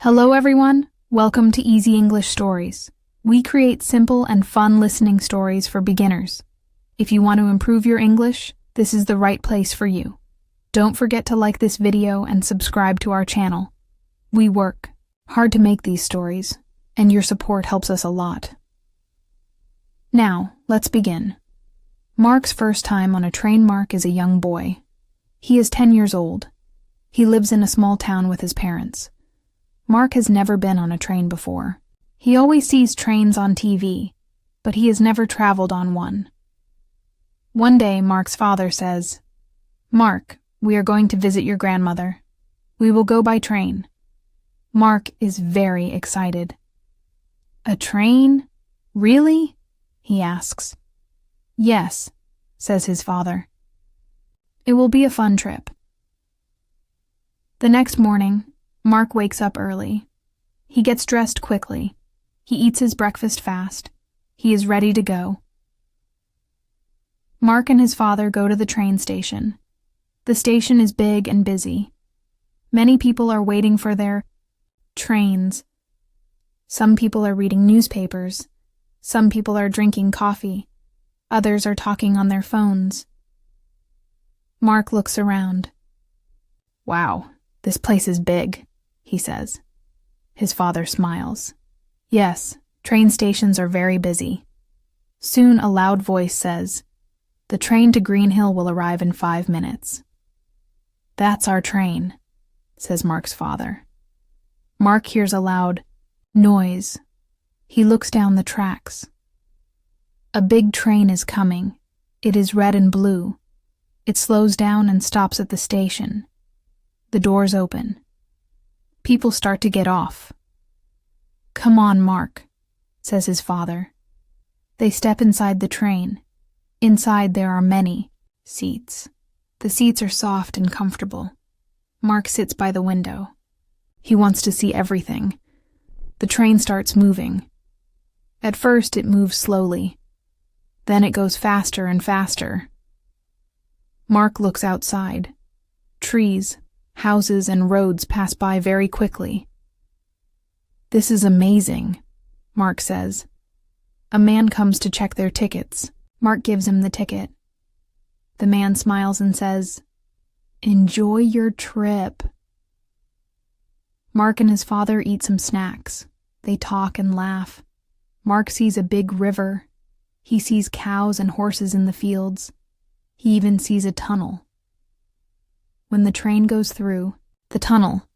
Hello everyone, welcome to Easy English Stories. We create simple and fun listening stories for beginners. If you want to improve your English, this is the right place for you. Don't forget to like this video and subscribe to our channel. We work hard to make these stories, and your support helps us a lot. Now, let's begin. Mark's first time on a train. Mark is a young boy. He is 10 years old. He lives in a small town with his parents. Mark has never been on a train before. He always sees trains on TV, but he has never traveled on one. One day, Mark's father says, "Mark, we are going to visit your grandmother. We will go by train." Mark is very excited. "A train? Really?" he asks. "Yes," says his father. "It will be a fun trip." The next morning, Mark wakes up early. He gets dressed quickly. He eats his breakfast fast. He is ready to go. Mark and his father go to the train station. The station is big and busy. Many people are waiting for their trains. Some people are reading newspapers. Some people are drinking coffee. Others are talking on their phones. Mark looks around. "Wow, this place is big," he says. His father smiles. "Yes, train stations are very busy." Soon a loud voice says, "The train to Green Hill will arrive in 5 minutes." "That's our train," says Mark's father. Mark hears a loud noise. He looks down the tracks. A big train is coming. It is red and blue. It slows down and stops at the station. The doors open. People start to get off. "Come on, Mark," says his father. They step inside the train. Inside there are many seats. The seats are soft and comfortable. Mark sits by the window. He wants to see everything. The train starts moving. At first it moves slowly. Then it goes faster and faster. Mark looks outside. Trees, houses, and roads pass by very quickly. "This is amazing," Mark says. A man comes to check their tickets. Mark gives him the ticket. The man smiles and says, "Enjoy your trip." Mark and his father eat some snacks. They talk and laugh. Mark sees a big river. He sees cows and horses in the fields. He even sees a tunnel. When the train goes through the tunnel,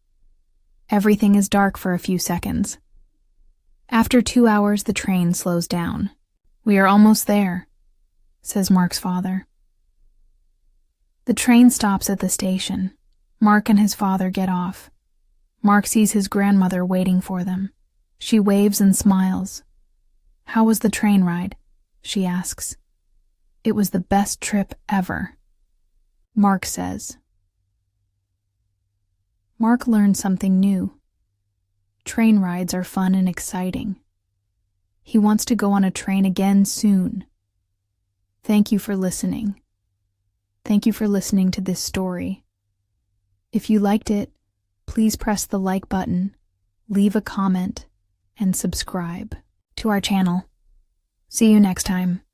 everything is dark for a few seconds. After 2 hours, the train slows down. "We are almost there," says Mark's father. The train stops at the station. Mark and his father get off. Mark sees his grandmother waiting for them. She waves and smiles. "How was the train ride?" she asks. "It was the best trip ever," Mark says. Mark learned something new. Train rides are fun and exciting. He wants to go on a train again soon. Thank you for listening. Thank you for listening to this story. If you liked it, please press the like button, leave a comment, and subscribe to our channel. See you next time.